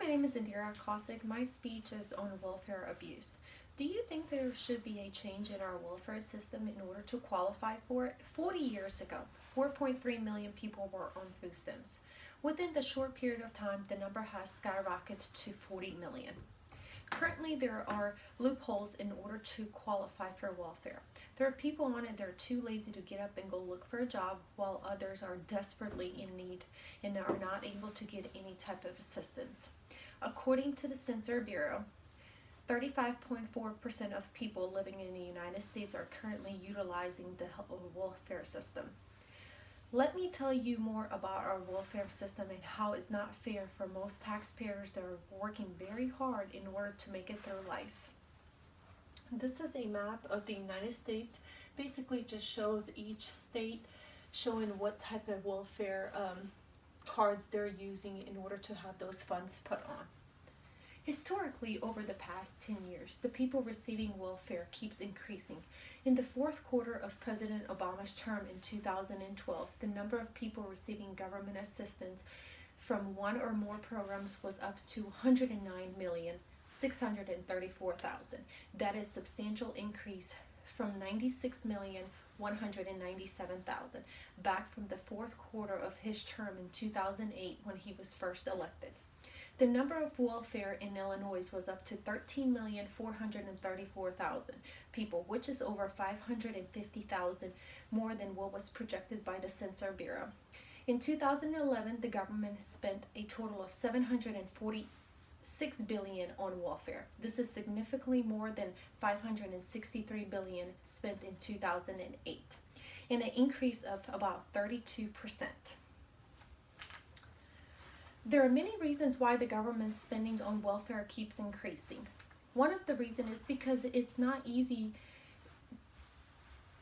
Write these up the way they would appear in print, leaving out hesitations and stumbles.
my name is Indira Cosic. My speech is on welfare abuse. Do you think there should be a change in our welfare system in order to qualify for it? 40 years ago, 4.3 million people were on food stamps. Within the short period of time, the number has skyrocketed to 40 million. Currently, there are loopholes in order to qualify for welfare. There are people on it that are too lazy to get up and go look for a job, while others are desperately in need and are not able to get any type of assistance. According to the Census Bureau, 35.4% of people living in the United States are currently utilizing the welfare system. Let me tell you more about our welfare system and how it's not fair for most taxpayers that are working very hard in order to make it through life. This is a map of the United States. Basically just shows each state showing what type of welfare cards they're using in order to have those funds put on. Historically, over the past 10 years, the people receiving welfare keeps increasing. In the fourth quarter of President Obama's term in 2012, the number of people receiving government assistance from one or more programs was up to 109,634,000. That is a substantial increase from 96,197,000 back from the fourth quarter of his term in 2008 when he was first elected. The number of welfare in Illinois was up to 13,434,000 people, which is over 550,000 more than what was projected by the Census Bureau. In 2011, the government spent a total of $746 billion on welfare. This is significantly more than $563 billion spent in 2008, and an increase of about 32%. There are many reasons why the government's spending on welfare keeps increasing. One of the reasons is because it's not easy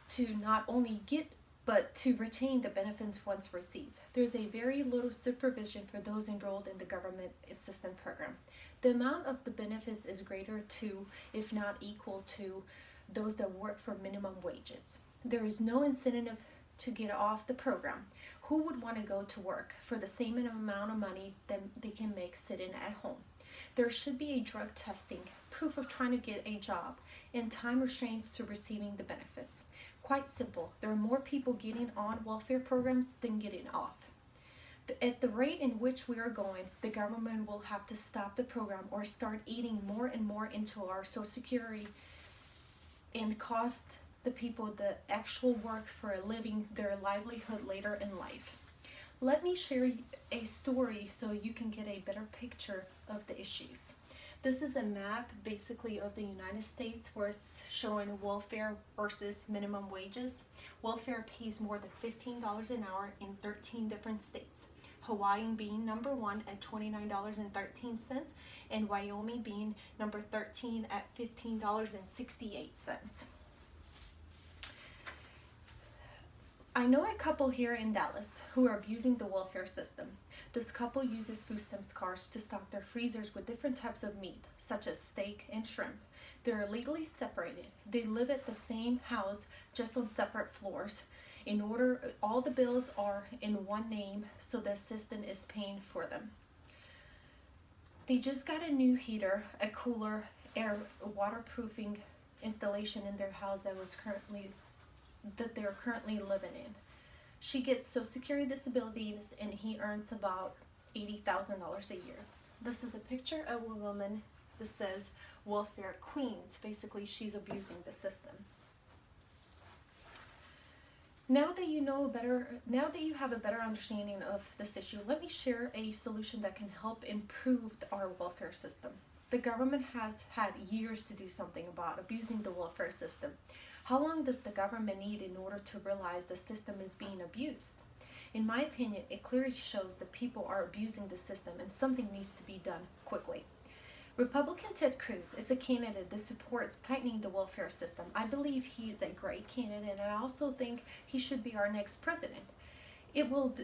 to not only get but to retain the benefits once received. There's a very little supervision for those enrolled in the government assistance program. The amount of the benefits is greater to, if not equal to, those that work for minimum wages. There is no incentive to get off the program. Who would want to go to work for the same amount of money that they can make sitting at home? There should be a drug testing, proof of trying to get a job, and time restraints to receiving the benefits. Quite simple. There are more people getting on welfare programs than getting off. At the rate in which we are going, the government will have to stop the program or start eating more and more into our Social Security and cost the people the actual work for a living, their livelihood later in life. Let me share a story so you can get a better picture of the issues. This is a map basically of the United States where it's showing welfare versus minimum wages. Welfare pays more than $15 an hour in 13 different states. Hawaii being number 1 at $29.13 and Wyoming being number 13 at $15.68. I know a couple here in Dallas who are abusing the welfare system. This couple uses food stamps cards to stock their freezers with different types of meat, such as steak and shrimp. They're legally separated. They live at the same house, just on separate floors. All the bills are in one name, so the assistant is paying for them. They just got a new heater, a cooler, waterproofing installation in their house that they're currently living in. She gets Social Security disability and he earns about $80,000 a year. This is a picture of a woman that says welfare queens. Basically, she's abusing the system. Now that you have a better understanding of this issue, let me share a solution that can help improve our welfare system. The government has had years to do something about abusing the welfare system. How long does the government need in order to realize the system is being abused? In my opinion, it clearly shows that people are abusing the system and something needs to be done quickly. Republican Ted Cruz is a candidate that supports tightening the welfare system. I believe he is a great candidate, and I also think he should be our next president. He will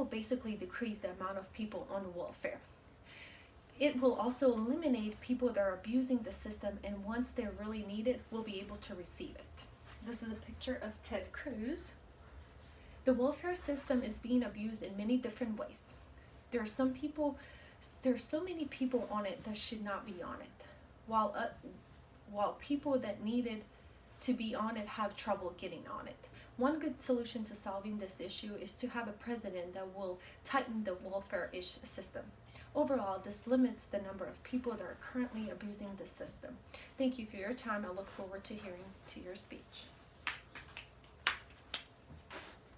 basically decrease the amount of people on welfare. It will also eliminate people that are abusing the system, and once they're really needed, will be able to receive it. This is a picture of Ted Cruz. The welfare system is being abused in many different ways. There are some people There's so many people on it that should not be on it, while people that needed to be on it have trouble getting on it. One good solution to solving this issue is to have a president that will tighten the welfare system. Overall, this limits the number of people that are currently abusing the system. Thank you for your time. I look forward to hearing to your speech.